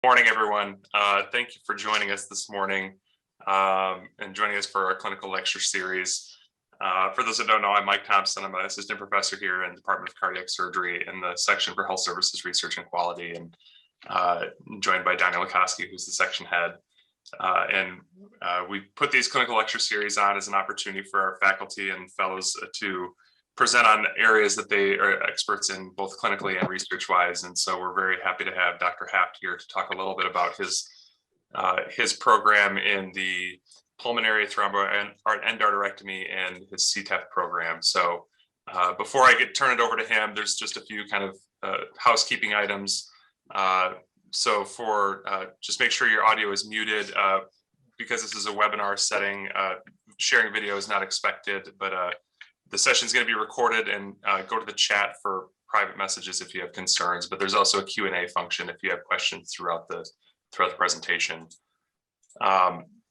Morning, everyone. Thank you for joining us this morning and joining us for our clinical lecture series. For those that don't know, I'm Mike Thompson. I'm an assistant professor here in the Department of Cardiac Surgery in the section for Health Services Research and Quality, and joined by Daniel Lukoski, who's the section head. We put these clinical lecture series on as an opportunity for our faculty and fellows to present on areas that they are experts in, both clinically and research-wise. And so we're very happy to have Dr. Haft here to talk a little bit about his program in the Pulmonary Thromboendarterectomy and his CTEPH program. So before I turn it over to him, there's just a few kind of housekeeping items. So just make sure your audio is muted because this is a webinar setting. Sharing video is not expected, but the session is going to be recorded, and go to the chat for private messages if you have concerns. But there's also a Q&A function if you have questions throughout the presentation.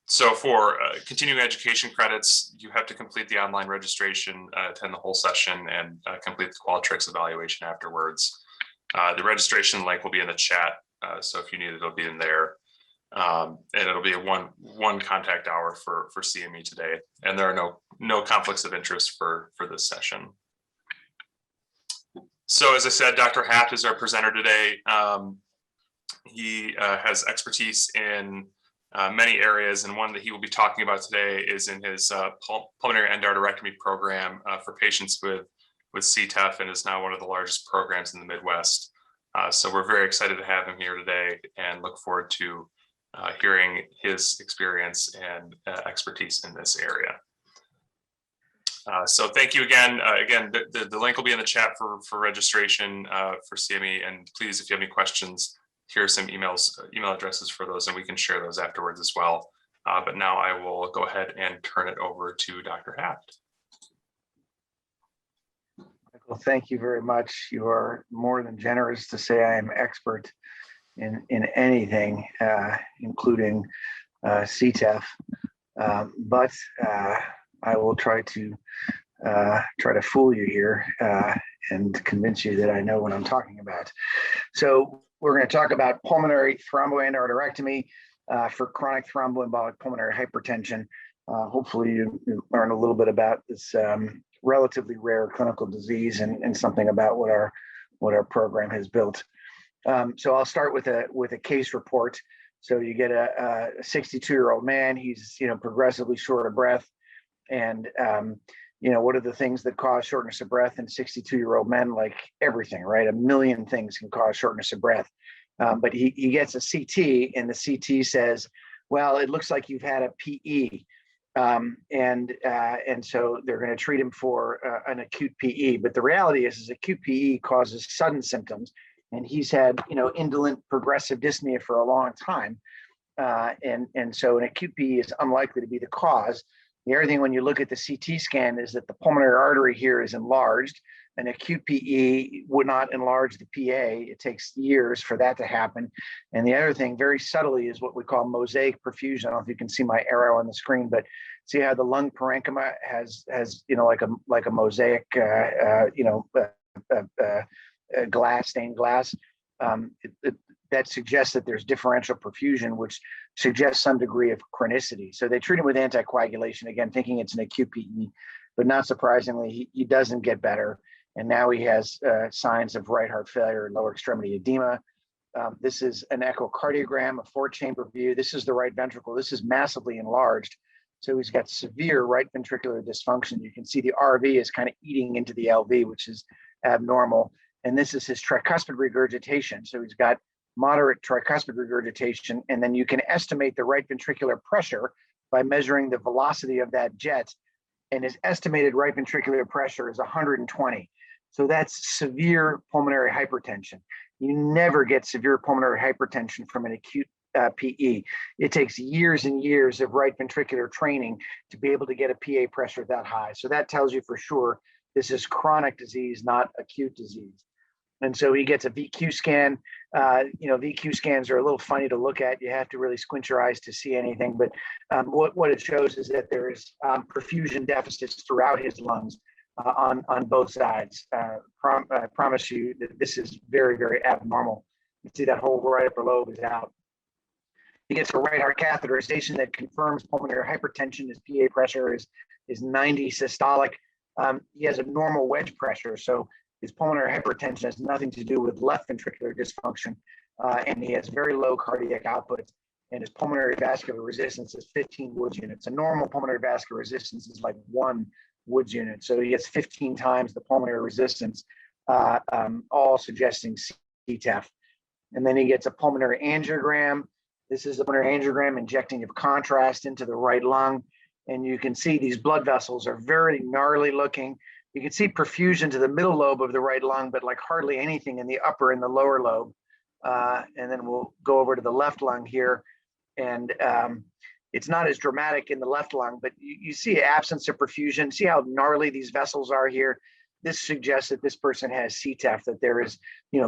So for continuing education credits, you have to complete the online registration, attend the whole session, and complete the Qualitrix evaluation afterwards. The registration link will be in the chat, so if you need it, it'll be in there. And it'll be a one contact hour for CME today, and there are no conflicts of interest for this session. So as I said, Dr. Haft is our presenter today. He has expertise in many areas, and one that he will be talking about today is in his pulmonary endarterectomy program for patients with CTEPH, and is now one of the largest programs in the Midwest. So we're very excited to have him here today and look forward to hearing his experience and expertise in this area. So thank you again. Again, the link will be in the chat for registration for CME. And please, if you have any questions, here are some email addresses for those, and we can share those afterwards as well. But now I will go ahead and turn it over to Dr. Haft. Well, thank you very much. You are more than generous to say I am expert in anything, including CTEPH, but I will try to fool you here and convince you that I know what I'm talking about. So we're going to talk about pulmonary thromboendarterectomy for chronic thromboembolic pulmonary hypertension. Hopefully you learn a little bit about this relatively rare clinical disease and something about what our program has built. So I'll start with a case report. So you get a 62-year-old man. He's progressively short of breath, and what are the things that cause shortness of breath in 62-year-old men? Like everything, right? A million things can cause shortness of breath. But he gets a CT, and the CT says, well, it looks like you've had a PE. And so they're going to treat him for an acute PE. But the reality is acute PE causes sudden symptoms. And he's had, indolent progressive dyspnea for a long time. And so an acute PE is unlikely to be the cause. The other thing when you look at the CT scan is that the pulmonary artery here is enlarged. An acute PE would not enlarge the PA. It takes years for that to happen. And the other thing, very subtly, is what we call mosaic perfusion. I don't know if you can see my arrow on the screen, but see how the lung parenchyma has like a mosaic, glass, stained glass. That suggests that there's differential perfusion, which suggests some degree of chronicity. So they treat him with anticoagulation, again, thinking it's an acute PE, but not surprisingly, he doesn't get better. And now he has signs of right heart failure and lower extremity edema. This is an echocardiogram, a 4-chamber view. This is the right ventricle. This is massively enlarged. So he's got severe right ventricular dysfunction. You can see the RV is kind of eating into the LV, which is abnormal. And this is his tricuspid regurgitation. So he's got moderate tricuspid regurgitation. And then you can estimate the right ventricular pressure by measuring the velocity of that jet. And his estimated right ventricular pressure is 120. So that's severe pulmonary hypertension. You never get severe pulmonary hypertension from an acute PE. It takes years and years of right ventricular training to be able to get a PA pressure that high. So that tells you for sure this is chronic disease, not acute disease. And so he gets a VQ scan. VQ scans are a little funny to look at. You have to really squint your eyes to see anything. But what it shows is that there is perfusion deficits throughout his lungs on both sides. I promise you that this is very, very abnormal. You see that whole right upper lobe is out. He gets a right heart catheterization that confirms pulmonary hypertension. His PA pressure is 90 systolic. He has a normal wedge pressure, so his pulmonary hypertension has nothing to do with left ventricular dysfunction, and he has very low cardiac output, and his pulmonary vascular resistance is 15 Woods units. A normal pulmonary vascular resistance is like 1 Woods unit, so he gets 15 times the pulmonary resistance, all suggesting CTEPH. And then he gets a pulmonary angiogram. This is a pulmonary angiogram injecting of contrast into the right lung. And you can see these blood vessels are very gnarly looking. You can see perfusion to the middle lobe of the right lung, but like hardly anything in the upper and the lower lobe. And then we'll go over to the left lung here. And it's not as dramatic in the left lung, but you see absence of perfusion. See how gnarly these vessels are here? This suggests that this person has CTEPH, that there is,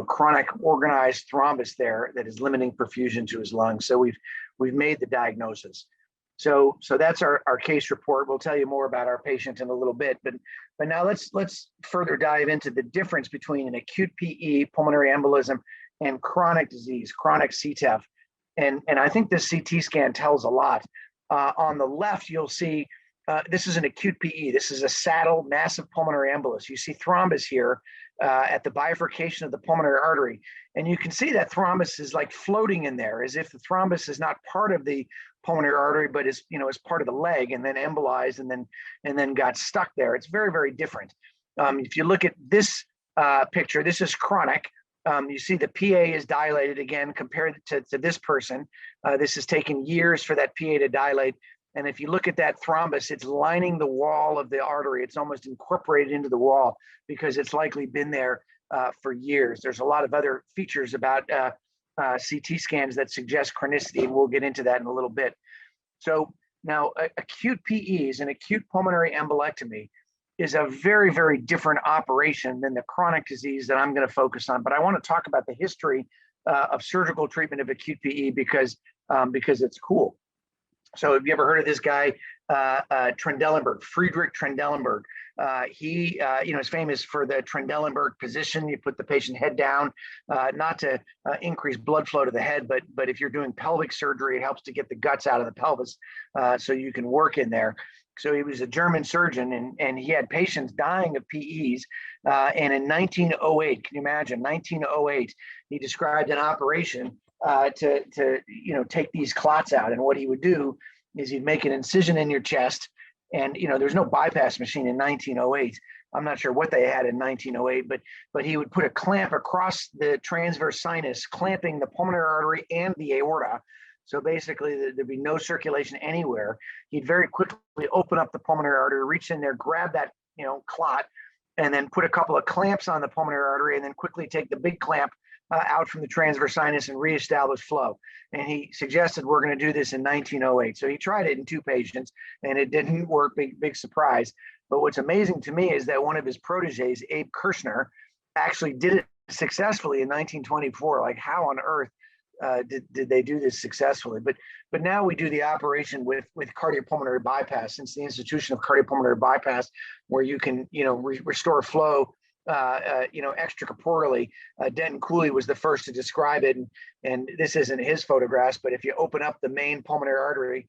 chronic organized thrombus there that is limiting perfusion to his lungs. So we've made the diagnosis. So that's our case report. We'll tell you more about our patient in a little bit, but now let's further dive into the difference between an acute PE, pulmonary embolism, and chronic disease, chronic CTEPH. And I think this CT scan tells a lot. On the left, you'll see this is an acute PE. This is a saddle massive pulmonary embolus. You see thrombus here at the bifurcation of the pulmonary artery. And you can see that thrombus is like floating in there, as if the thrombus is not part of the pulmonary artery, but is part of the leg, and then embolized and then got stuck there. It's very, very different. If you look at this picture, this is chronic. You see the PA is dilated again compared to this person. This has taken years for that PA to dilate. And if you look at that thrombus, it's lining the wall of the artery. It's almost incorporated into the wall because it's likely been there for years. There's a lot of other features about CT scans that suggest chronicity, and we'll get into that in a little bit. So now acute PEs and acute pulmonary embolectomy is a very, very different operation than the chronic disease that I'm going to focus on. But I want to talk about the history of surgical treatment of acute PE because it's cool. So have you ever heard of this guy, Trendelenburg, Friedrich Trendelenburg? He is famous for the Trendelenburg position. You put the patient head down, not to increase blood flow to the head, but if you're doing pelvic surgery, it helps to get the guts out of the pelvis so you can work in there. So he was a German surgeon, and he had patients dying of PEs. And in 1908, can you imagine, 1908, he described an operation to take these clots out. And what he would do is he'd make an incision in your chest. And, there's no bypass machine in 1908. I'm not sure what they had in 1908, but he would put a clamp across the transverse sinus, clamping the pulmonary artery and the aorta. So basically there'd be no circulation anywhere. He'd very quickly open up the pulmonary artery, reach in there, grab that, clot, and then put a couple of clamps on the pulmonary artery, and then quickly take the big clamp out from the transverse sinus and reestablish flow. And he suggested we're going to do this in 1908. So he tried it in 2 patients, and it didn't work. Big surprise. But what's amazing to me is that one of his proteges, Abe Kirshner, actually did it successfully in 1924. Like, how on earth did they do this successfully? But now we do the operation with cardiopulmonary bypass, since the institution of cardiopulmonary bypass, where you can restore flow extracorporeally. Denton Cooley was the first to describe it, and this isn't his photographs, but if you open up the main pulmonary artery,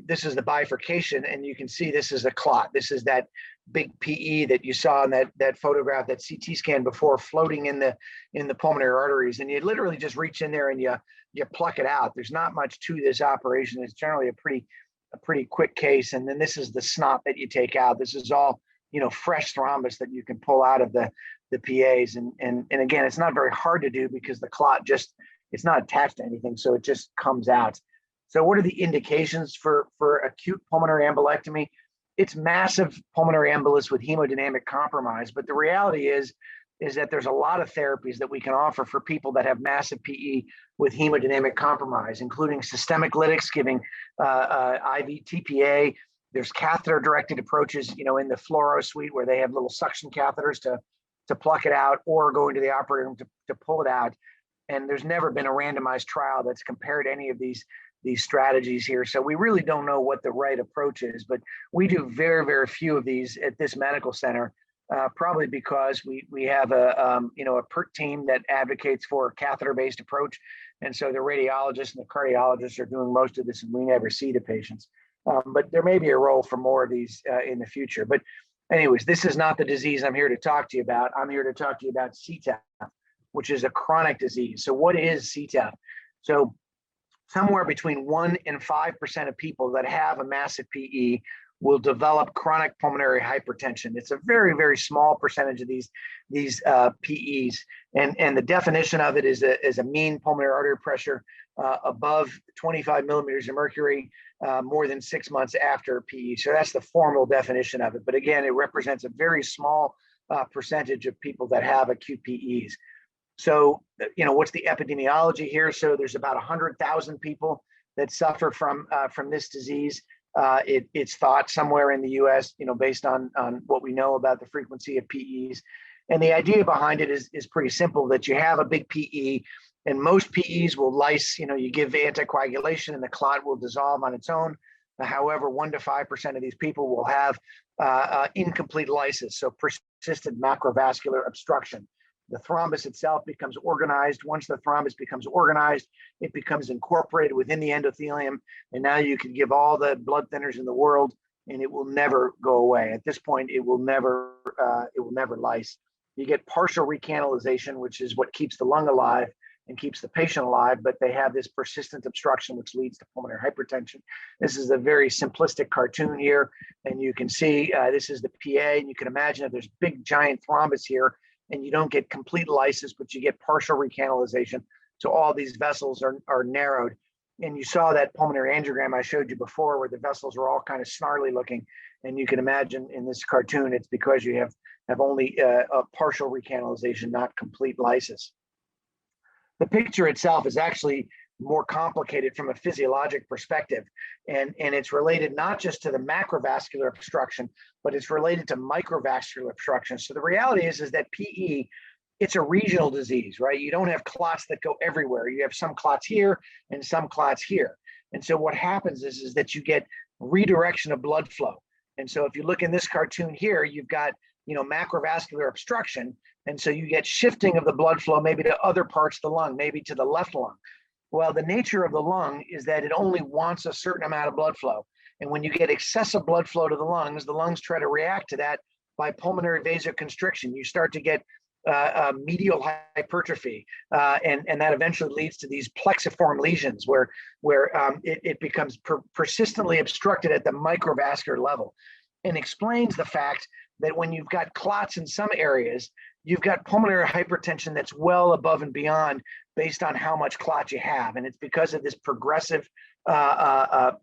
this is the bifurcation, and you can see this is a clot. This is that big PE that you saw in that photograph, that CT scan before, floating in the pulmonary arteries. And you literally just reach in there and you pluck it out. There's not much to this operation. It's generally a pretty quick case. And then this is the snot that you take out. This is all, fresh thrombus that you can pull out of the PAs. And again, it's not very hard to do because the clot it's not attached to anything. So it just comes out. So what are the indications for acute pulmonary embolectomy? It's massive pulmonary embolus with hemodynamic compromise. But the reality is that there's a lot of therapies that we can offer for people that have massive PE with hemodynamic compromise, including systemic lytics, giving IV TPA. There's catheter-directed approaches, in the fluoro suite, where they have little suction catheters to pluck it out, or go into the operating room to pull it out. And there's never been a randomized trial that's compared any of these strategies here. So we really don't know what the right approach is, but we do very, very few of these at this medical center. probably because we have a PERT team that advocates for a catheter-based approach. And so the radiologists and the cardiologists are doing most of this, and we never see the patients. But there may be a role for more of these in the future. But anyways, this is not the disease I'm here to talk to you about. I'm here to talk to you about CTEPH, which is a chronic disease. So what is CTEPH? So somewhere between 1% and 5% of people that have a massive PE will develop chronic pulmonary hypertension. It's a very, very small percentage of these PEs. And the definition of it is a mean pulmonary artery pressure above 25 millimeters of mercury more than 6 months after PE. So that's the formal definition of it. But again, it represents a very small percentage of people that have acute PEs. So, what's the epidemiology here? So there's about 100,000 people that suffer from this disease. It's thought somewhere in the US, based on what we know about the frequency of PEs. And the idea behind it is pretty simple, that you have a big PE, and most PEs will lyse, you give anticoagulation and the clot will dissolve on its own. However, 1% to 5% of these people will have incomplete lysis, so persistent macrovascular obstruction. The thrombus itself becomes organized. Once the thrombus becomes organized, it becomes incorporated within the endothelium. And now you can give all the blood thinners in the world, and it will never go away. At this point, it will never lyse. You get partial recanalization, which is what keeps the lung alive and keeps the patient alive, but they have this persistent obstruction, which leads to pulmonary hypertension. This is a very simplistic cartoon here, and you can see this is the PA, and you can imagine if there's big giant thrombus here, and you don't get complete lysis, but you get partial recanalization. So all these vessels are narrowed. And you saw that pulmonary angiogram I showed you before, where the vessels are all kind of snarly looking. And you can imagine in this cartoon, it's because you have only a partial recanalization, not complete lysis. The picture itself is actually more complicated from a physiologic perspective. And it's related not just to the macrovascular obstruction, but it's related to microvascular obstruction. So the reality is that PE, it's a regional disease, right? You don't have clots that go everywhere. You have some clots here and some clots here. And so what happens is that you get redirection of blood flow. And so if you look in this cartoon here, you've got, macrovascular obstruction. And so you get shifting of the blood flow maybe to other parts of the lung, maybe to the left lung. Well, the nature of the lung is that it only wants a certain amount of blood flow. And when you get excessive blood flow to the lungs try to react to that by pulmonary vasoconstriction. You start to get medial hypertrophy, and that eventually leads to these plexiform lesions where it becomes persistently obstructed at the microvascular level, and explains the fact that when you've got clots in some areas, you've got pulmonary hypertension that's well above and beyond based on how much clot you have. And it's because of this progressive peripheral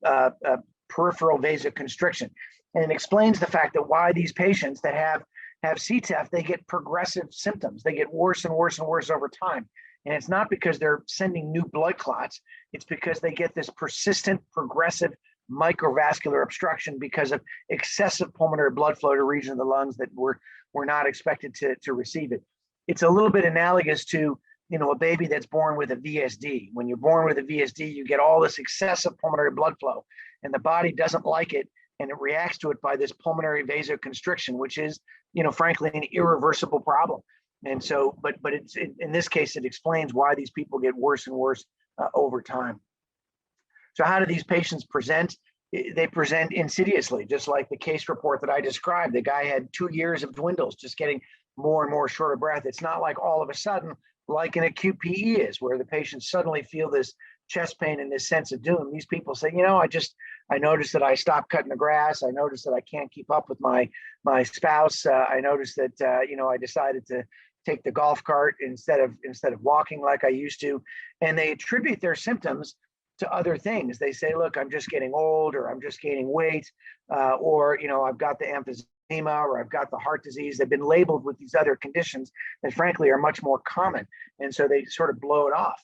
vasoconstriction. And it explains the fact that why these patients that have CTEPH, they get progressive symptoms. They get worse and worse and worse over time. And it's not because they're sending new blood clots. It's because they get this persistent progressive microvascular obstruction because of excessive pulmonary blood flow to region of the lungs that were not expected to receive it. It's a little bit analogous to a baby that's born with a VSD. When you're born with a VSD, you get all this excessive pulmonary blood flow, and the body doesn't like it, and it reacts to it by this pulmonary vasoconstriction, which is, frankly, an irreversible problem. And so, but it's in this case, it explains why these people get worse and worse over time. So how do these patients present? They present insidiously, just like the case report that I described. The guy had 2 years of dwindles, just getting more and more short of breath. It's not like all of a sudden, like an acute PE is, where the patients suddenly feel this chest pain and this sense of doom. These people say, I noticed that I stopped cutting the grass. I noticed that I can't keep up with my spouse. I noticed that, I decided to take the golf cart instead of walking like I used to. And they attribute their symptoms to other things. They say, look, I'm just getting old, or I'm just gaining weight, or, I've got the emphysema, or I've got the heart disease. They've been labeled with these other conditions that frankly are much more common. And so they sort of blow it off.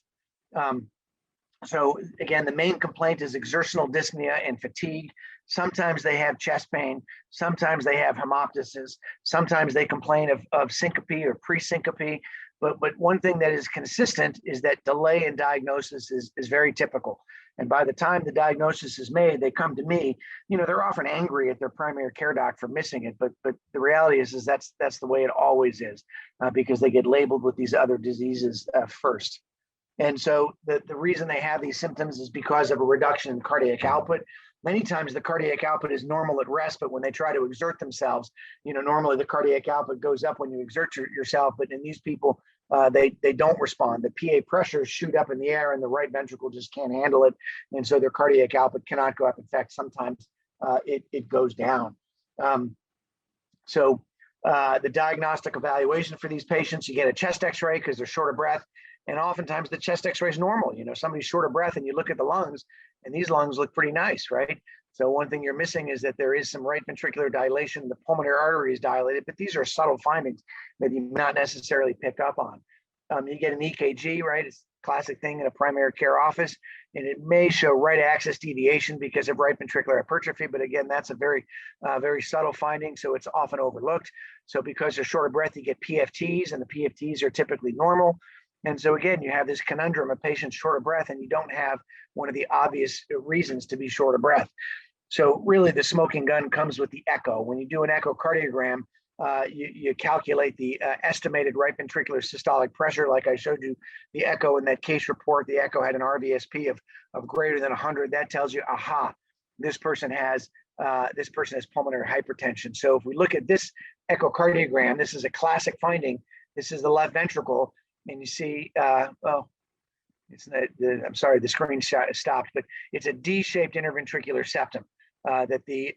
So again, the main complaint is exertional dyspnea and fatigue. Sometimes they have chest pain. Sometimes they have hemoptysis. Sometimes they complain of syncope or pre-syncope. But one thing that is consistent is that delay in diagnosis is very typical. And by the time the diagnosis is made, they come to me. They're often angry at their primary care doc for missing it, but the reality is that's the way it always is, because they get labeled with these other diseases first. And so the reason they have these symptoms is because of a reduction in cardiac output. Many times the cardiac output is normal at rest, but when they try to exert themselves, normally the cardiac output goes up when you exert yourself. But in these people, they don't respond. The PA pressures shoot up in the air and the right ventricle just can't handle it. And so their cardiac output cannot go up. In fact, sometimes it goes down. So the diagnostic evaluation for these patients, you get a chest x-ray because they're short of breath. And oftentimes the chest x-ray is normal. Somebody's short of breath and you look at the lungs and these lungs look pretty nice, right? So one thing you're missing is that there is some right ventricular dilation. The pulmonary artery is dilated, but these are subtle findings that you not necessarily pick up on. You get an EKG, right? It's a classic thing in a primary care office, and it may show right axis deviation because of right ventricular hypertrophy. But again, that's a very subtle finding, so it's often overlooked. So because they're short of breath, you get PFTs, and the PFTs are typically normal. And so again, you have this conundrum of patients short of breath, and you don't have one of the obvious reasons to be short of breath. So really the smoking gun comes with the echo. When you do an echocardiogram, you calculate the estimated right ventricular systolic pressure. Like I showed you the echo in that case report, the echo had an RVSP of greater than 100. That tells you, aha, this person has pulmonary hypertension. So if we look at this echocardiogram, this is a classic finding. This is the left ventricle. And you see, I'm sorry, the screen stopped, but it's a D-shaped interventricular septum that the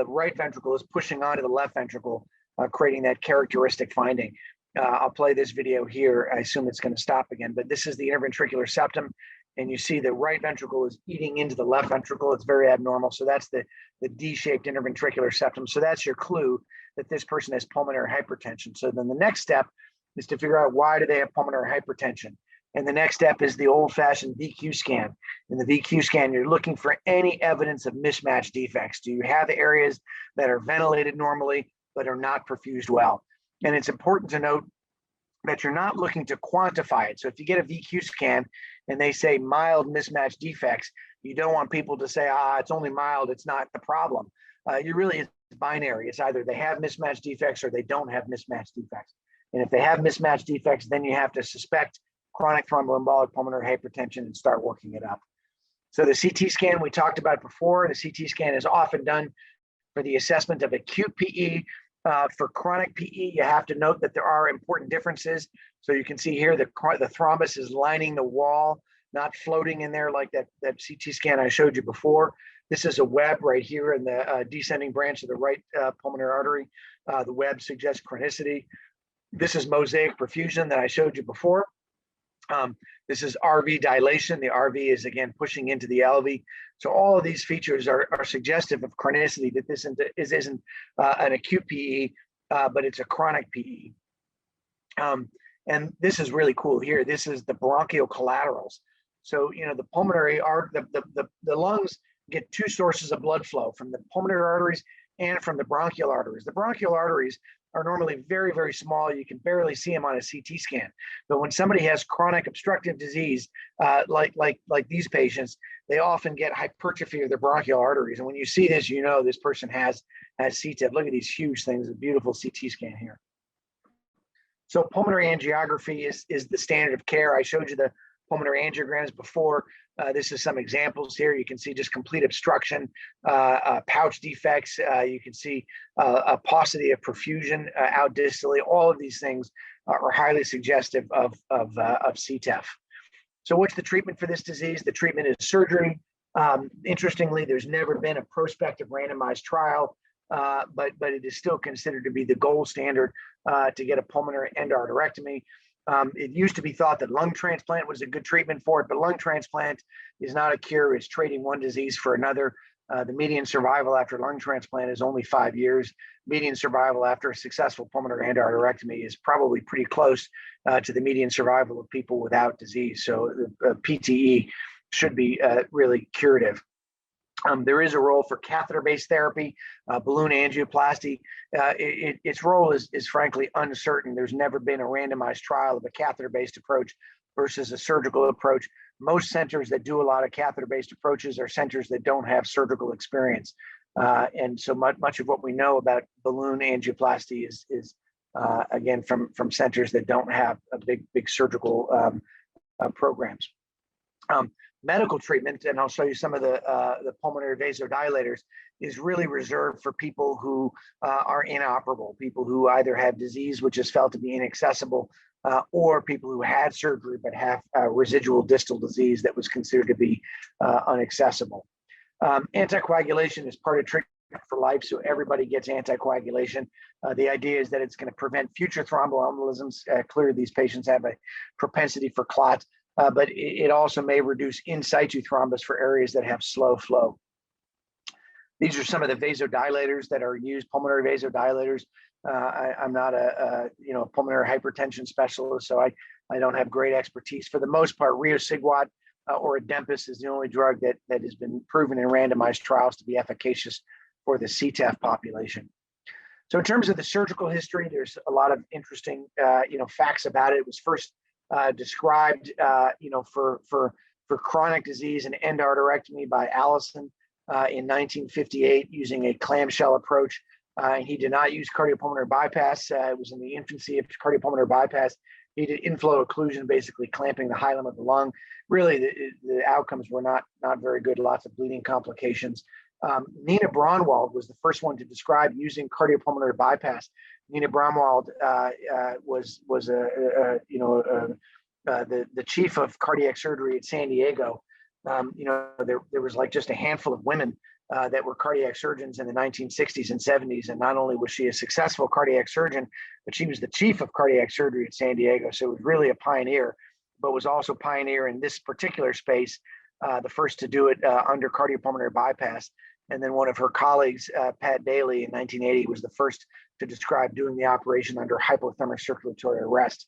right ventricle is pushing onto the left ventricle, creating that characteristic finding. I'll play this video here. I assume it's going to stop again, but this is the interventricular septum, and you see the right ventricle is eating into the left ventricle. It's very abnormal. So that's the D-shaped interventricular septum. So that's your clue that this person has pulmonary hypertension. So then the next step is to figure out why do they have pulmonary hypertension. And the next step is the old-fashioned VQ scan. In the VQ scan, you're looking for any evidence of mismatch defects. Do you have areas that are ventilated normally but are not perfused well? And it's important to note that you're not looking to quantify it. So if you get a VQ scan and they say mild mismatch defects, you don't want people to say, it's only mild, it's not the problem. It's binary. It's either they have mismatch defects or they don't have mismatch defects. And if they have mismatch defects, then you have to suspect chronic thromboembolic pulmonary hypertension and start working it up. So the CT scan we talked about before, the CT scan is often done for the assessment of acute PE. For chronic PE, you have to note that there are important differences. So you can see here the thrombus is lining the wall, not floating in there like that CT scan I showed you before. This is a web right here in the descending branch of the right pulmonary artery. The web suggests chronicity. This is mosaic perfusion that I showed you before. This is RV dilation. The RV is again pushing into the LV. So all of these features are suggestive of chronicity, that this isn't an acute PE, but it's a chronic PE. And this is really cool here. This is the bronchial collaterals. So, the pulmonary the lungs get two sources of blood flow, from the pulmonary arteries and from the bronchial arteries. The bronchial arteries are normally very, very small. You can barely see them on a CT scan. But when somebody has chronic obstructive disease, like these patients, they often get hypertrophy of their bronchial arteries. And when you see this, this person has CTEPH. Look at these huge things, a beautiful CT scan here. So pulmonary angiography is the standard of care. I showed you the pulmonary angiograms before. This is some examples here. You can see just complete obstruction, pouch defects. You can see a paucity of perfusion out distally. All of these things are highly suggestive of CTEPH. So what's the treatment for this disease? The treatment is surgery. Interestingly, there's never been a prospective randomized trial, but it is still considered to be the gold standard to get a pulmonary endarterectomy. It used to be thought that lung transplant was a good treatment for it, but lung transplant is not a cure. It's trading one disease for another. The median survival after lung transplant is only 5 years. Median survival after a successful pulmonary endarterectomy is probably pretty close to the median survival of people without disease. So PTE should be really curative. There is a role for catheter-based therapy, balloon angioplasty. Its role is frankly uncertain. There's never been a randomized trial of a catheter-based approach versus a surgical approach. Most centers that do a lot of catheter-based approaches are centers that don't have surgical experience. And so much of what we know about balloon angioplasty is again, from centers that don't have a big surgical programs. Medical treatment, and I'll show you some of the pulmonary vasodilators, is really reserved for people who are inoperable, people who either have disease which is felt to be inaccessible, or people who had surgery but have residual distal disease that was considered to be inaccessible. Anticoagulation is part of treatment for life, so everybody gets anticoagulation. The idea is that it's going to prevent future thromboembolisms. Clearly, these patients have a propensity for clot, but it also may reduce in situ thrombus for areas that have slow flow. These are some of the vasodilators that are used, pulmonary vasodilators. I'm not a pulmonary hypertension specialist, so I don't have great expertise. For the most part, riociguat or Adempas is the only drug that has been proven in randomized trials to be efficacious for the CTEPH population. So in terms of the surgical history, there's a lot of interesting facts about it. It was first described for chronic disease and endarterectomy by Allison in 1958 using a clamshell approach. He did not use cardiopulmonary bypass. It was in the infancy of cardiopulmonary bypass. He did inflow occlusion, basically clamping the hilum of the lung. Really, the outcomes were not very good, lots of bleeding complications. Nina Braunwald was the first one to describe using cardiopulmonary bypass. Nina Braunwald was the chief of cardiac surgery at San Diego. There was like just a handful of women that were cardiac surgeons in the 1960s and 70s. And not only was she a successful cardiac surgeon, but she was the chief of cardiac surgery at San Diego. So it was really a pioneer, but was also pioneer in this particular space, the first to do it under cardiopulmonary bypass. And then one of her colleagues, Pat Daly, in 1980, was the first to describe doing the operation under hypothermic circulatory arrest.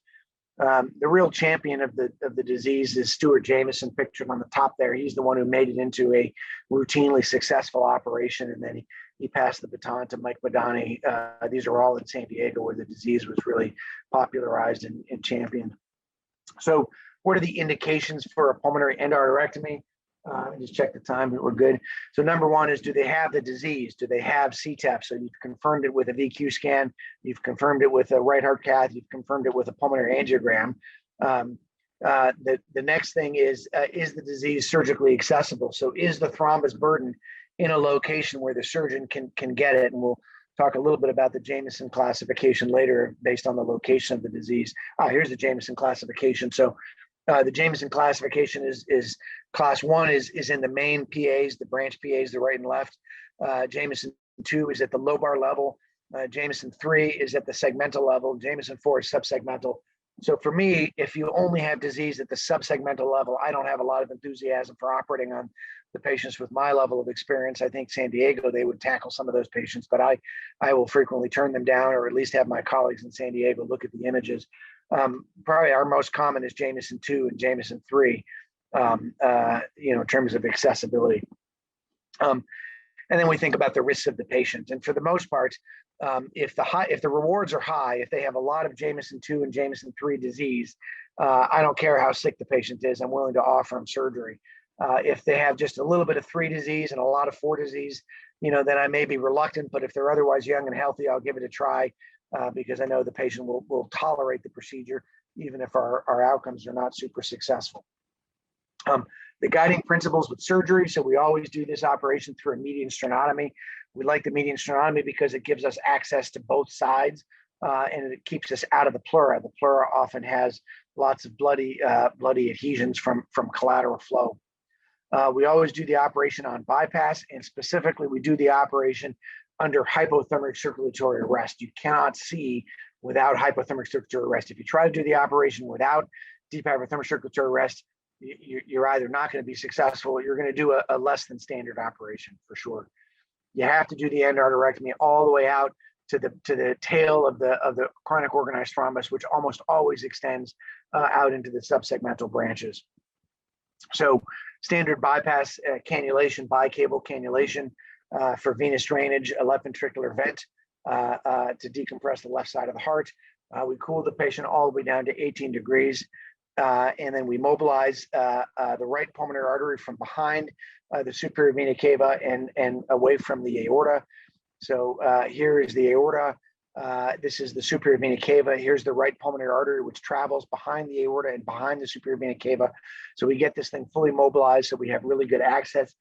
The real champion of the disease is Stuart Jamison, pictured on the top there. He's the one who made it into a routinely successful operation, and then he passed the baton to Mike Badani. These are all in San Diego, where the disease was really popularized and championed. So what are the indications for a pulmonary endarterectomy? Just check the time, we're good. So number one is, do they have the disease? Do they have CTEPH? So you've confirmed it with a VQ scan, you've confirmed it with a right heart cath, you've confirmed it with a pulmonary angiogram. The next thing is the disease surgically accessible? So is the thrombus burden in a location where the surgeon can get it? And we'll talk a little bit about the Jamison classification later based on the location of the disease. Here's the Jamison classification. So the Jamison classification is class 1 is in the main PAs, the branch PAs, the right and left. Jamison 2 is at the lobar level. Jamison 3 is at the segmental level. Jamison 4 is subsegmental. So for me, if you only have disease at the subsegmental level, I don't have a lot of enthusiasm for operating on the patients with my level of experience. I think San Diego, they would tackle some of those patients, but I will frequently turn them down, or at least have my colleagues in San Diego look at the images. Probably our most common is Jamison 2 and Jamison 3, in terms of accessibility. And then we think about the risks of the patient. And for the most part, if the rewards are high, if they have a lot of Jamison 2 and Jamison 3 disease, I don't care how sick the patient is, I'm willing to offer them surgery. If they have just a little bit of 3 disease and a lot of 4 disease, then I may be reluctant, but if they're otherwise young and healthy, I'll give it a try, because I know the patient will tolerate the procedure, even if our outcomes are not super successful. The guiding principles with surgery. So we always do this operation through a median sternotomy. We like the median sternotomy because it gives us access to both sides, and it keeps us out of the pleura. The pleura often has lots of bloody adhesions from collateral flow. We always do the operation on bypass, and specifically we do the operation under hypothermic circulatory arrest. You cannot see without hypothermic circulatory arrest. If you try to do the operation without deep hypothermic circulatory arrest, you're either not going to be successful, or you're going to do a less than standard operation for sure. You have to do the endarterectomy all the way out to the tail of the chronic organized thrombus, which almost always extends out into the subsegmental branches. So standard bypass cannulation, bi-cable cannulation for venous drainage, a left ventricular vent to decompress the left side of the heart. We cool the patient all the way down to 18 degrees. And then we mobilize the right pulmonary artery from behind the superior vena cava and away from the aorta. So here is the aorta. This is the superior vena cava. Here's the right pulmonary artery, which travels behind the aorta and behind the superior vena cava. So we get this thing fully mobilized so we have really good access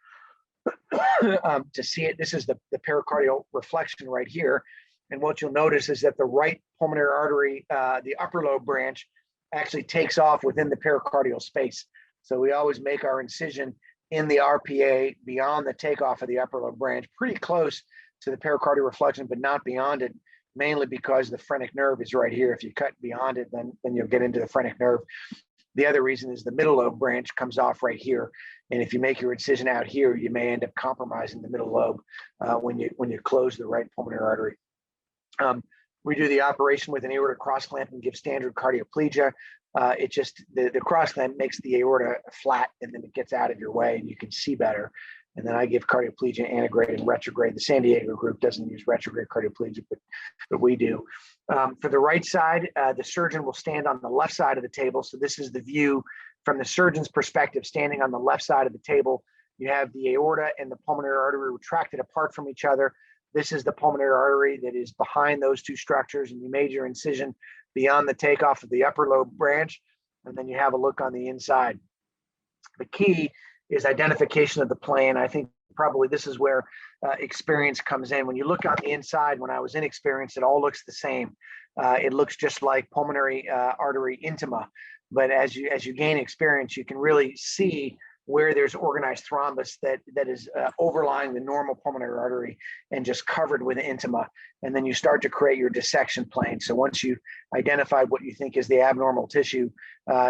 to see it. This is the pericardial reflection right here. And what you'll notice is that the right pulmonary artery, the upper lobe branch, actually takes off within the pericardial space. So we always make our incision in the RPA beyond the takeoff of the upper lobe branch, pretty close to the pericardial reflection, but not beyond it, mainly because the phrenic nerve is right here. If you cut beyond it, then you'll get into the phrenic nerve. The other reason is the middle lobe branch comes off right here. And if you make your incision out here, you may end up compromising the middle lobe when you close the right pulmonary artery. We do the operation with an aortic cross clamp and give standard cardioplegia. It just, the cross clamp makes the aorta flat and then it gets out of your way and you can see better. And then I give cardioplegia antegrade and retrograde. The San Diego group doesn't use retrograde cardioplegia, but we do. For the right side, the surgeon will stand on the left side of the table. So this is the view from the surgeon's perspective, standing on the left side of the table. You have the aorta and the pulmonary artery retracted apart from each other. This is the pulmonary artery that is behind those two structures, and you made your incision beyond the takeoff of the upper lobe branch, and then you have a look on the inside. The key is identification of the plane. I think probably this is where experience comes in. When you look on the inside, when I was inexperienced, it all looks the same. It looks just like pulmonary artery intima, but as you gain experience, you can really see where there's organized thrombus that is overlying the normal pulmonary artery and just covered with intima. And then you start to create your dissection plane. So once you identify what you think is the abnormal tissue,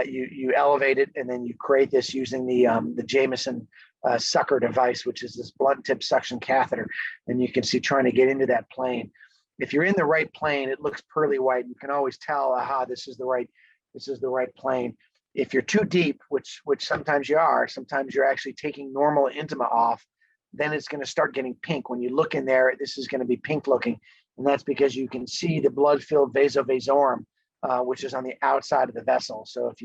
you elevate it, and then you create this using the Jameson sucker device, which is this blunt tip suction catheter. And you can see trying to get into that plane. If you're in the right plane, it looks pearly white. You can always tell, aha, this is the right plane. If you're too deep, which sometimes you are, sometimes you're actually taking normal intima off, then it's going to start getting pink. When you look in there, this is going to be pink looking. And that's because you can see the blood-filled vasovasorum, which is on the outside of the vessel. So if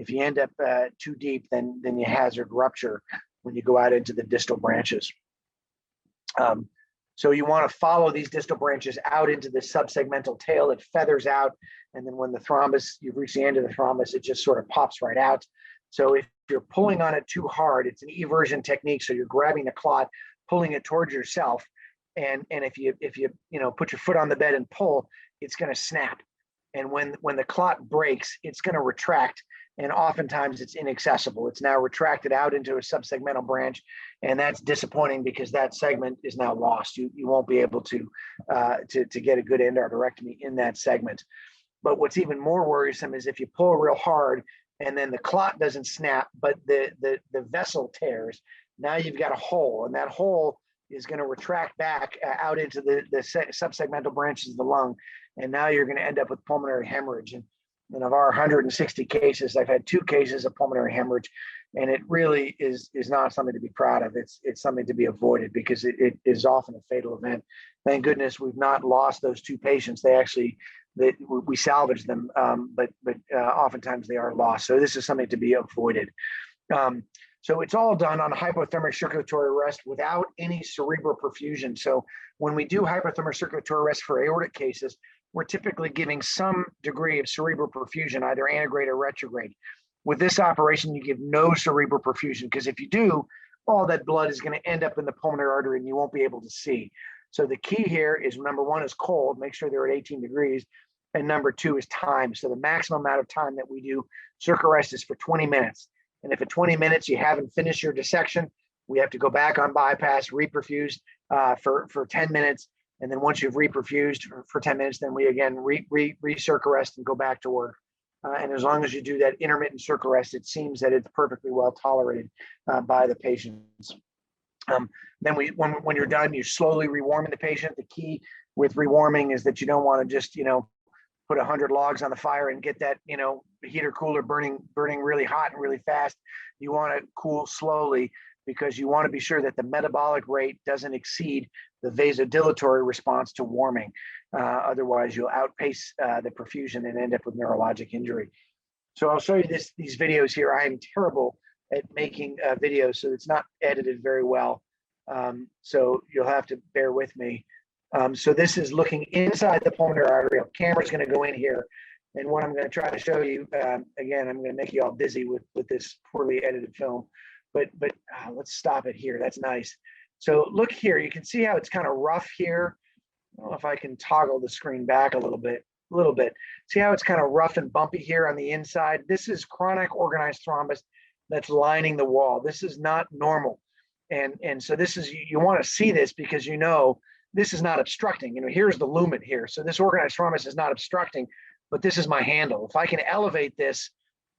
you end up too deep, then you hazard rupture when you go out into the distal branches. So you want to follow these distal branches out into the subsegmental tail. It feathers out. And then when the thrombus, you've reached the end of the thrombus, it just sort of pops right out. So if you're pulling on it too hard, it's an eversion technique. So you're grabbing the clot, pulling it towards yourself. And if you put your foot on the bed and pull, it's going to snap. And when the clot breaks, it's going to retract. And oftentimes it's inaccessible. It's now retracted out into a subsegmental branch. And that's disappointing because that segment is now lost. You won't be able to get a good endarterectomy in that segment. But what's even more worrisome is if you pull real hard and then the clot doesn't snap, but the vessel tears, now you've got a hole, and that hole is going to retract back out into the subsegmental branches of the lung. And now you're going to end up with pulmonary hemorrhage. And of our 160 cases, I've had 2 cases of pulmonary hemorrhage, and it really is not something to be proud of. It's something to be avoided because it is often a fatal event. Thank goodness we've not lost those 2 patients. We salvaged them, but oftentimes they are lost. So this is something to be avoided. So it's all done on hypothermic circulatory arrest without any cerebral perfusion. So when we do hypothermic circulatory arrest for aortic cases, we're typically giving some degree of cerebral perfusion, either antegrade or retrograde. With this operation, you give no cerebral perfusion, because if you do, all that blood is going to end up in the pulmonary artery and you won't be able to see. So the key here is, number 1 is cold, make sure they're at 18 degrees. And number 2 is time. So the maximum amount of time that we do circ arrest is for 20 minutes. And if at 20 minutes you haven't finished your dissection, we have to go back on bypass, reperfuse for 10 minutes. And then once you've reperfused for 10 minutes, then we again re-circ arrest and go back to work. And as long as you do that intermittent circ arrest, it seems that it's perfectly well tolerated by the patients. Then when you're done, you slowly rewarming the patient. The key with rewarming is that you don't want to just, put 100 logs on the fire and get that, heater cooler burning really hot and really fast. You want to cool slowly because you want to be sure that the metabolic rate doesn't exceed the vasodilatory response to warming. Otherwise, you'll outpace the perfusion and end up with neurologic injury. So I'll show you these videos here. I am terrible at making videos, so it's not edited very well. So you'll have to bear with me. So this is looking inside the pulmonary artery. Camera's going to go in here. And what I'm going to try to show you, again, I'm going to make you all dizzy with this poorly edited film. But let's stop it here. That's nice. So look here. You can see how it's kind of rough here. I don't know if I can toggle the screen back a little bit. See how it's kind of rough and bumpy here on the inside? This is chronic organized thrombus that's lining the wall. This is not normal. And so this is, you want to see this because this is not obstructing. Here's the lumen here. So this organized thrombus is not obstructing, but this is my handle. If I can elevate this,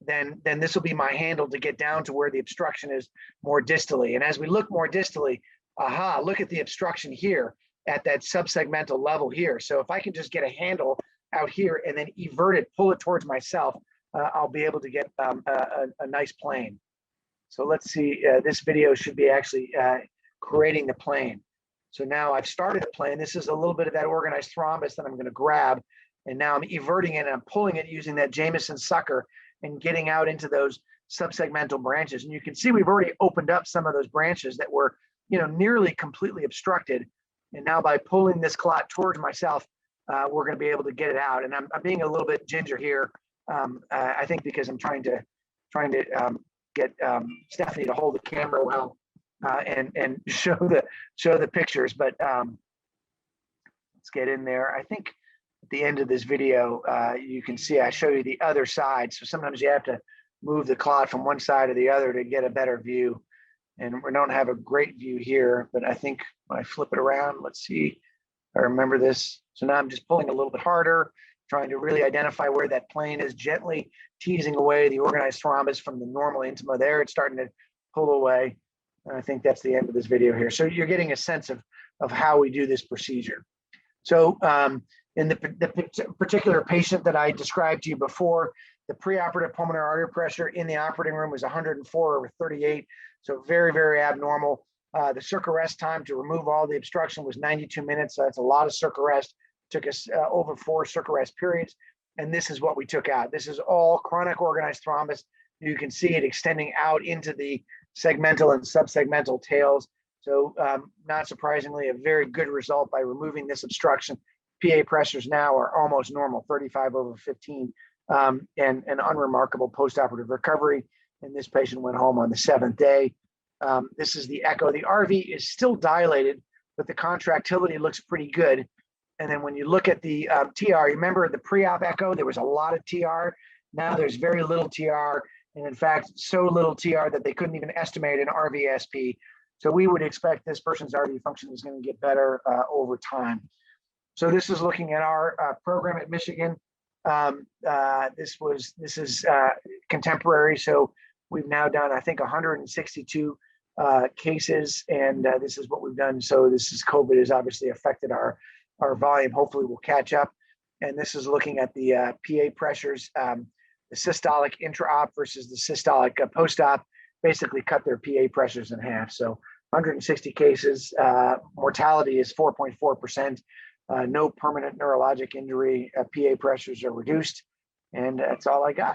then this will be my handle to get down to where the obstruction is more distally. And as we look more distally, look at the obstruction here at that subsegmental level here. So if I can just get a handle out here and then evert it, pull it towards myself, I'll be able to get a nice plane. So let's see, this video should be actually creating the plane. So now I've started the plane. This is a little bit of that organized thrombus that I'm going to grab. And now I'm everting it and I'm pulling it using that Jameson sucker and getting out into those subsegmental branches. And you can see we've already opened up some of those branches that were, nearly completely obstructed. And now by pulling this clot towards myself, we're going to be able to get it out. And I'm being a little bit ginger here. I think because I'm trying to get Stephanie to hold the camera well and show the pictures. But let's get in there. I think at the end of this video, you can see I show you the other side. So sometimes you have to move the clot from one side to the other to get a better view. And we don't have a great view here, but I think when I flip it around, let's see if I remember this. So now I'm just pulling a little bit harder, trying to really identify where that plane is, gently teasing away the organized thrombus from the normal intima there. It's starting to pull away. And I think that's the end of this video here. So you're getting a sense of how we do this procedure. So in the particular patient that I described to you before, the preoperative pulmonary artery pressure in the operating room was 104/38. So very, very abnormal. The circ arrest time to remove all the obstruction was 92 minutes. So that's a lot of circ arrest. Took us over 4 circ arrest periods. And this is what we took out. This is all chronic organized thrombus. You can see it extending out into the segmental and subsegmental tails. So not surprisingly, a very good result by removing this obstruction. PA pressures now are almost normal, 35/15, and an unremarkable postoperative recovery. And this patient went home on the 7th day. This is the echo. The RV is still dilated, but the contractility looks pretty good. And then when you look at the TR, you remember the pre-op echo, there was a lot of TR. Now there's very little TR. And in fact, so little TR that they couldn't even estimate an RVSP. So we would expect this person's RV function is going to get better over time. So this is looking at our program at Michigan. This is contemporary. So we've now done, I think, 162 cases, and this is what we've done. So COVID has obviously affected our volume. Hopefully we'll catch up. And this is looking at the PA pressures, the systolic intra-op versus the systolic post-op, basically cut their PA pressures in half. So 160 cases, mortality is 4.4%. No permanent neurologic injury, PA pressures are reduced, and that's all I got.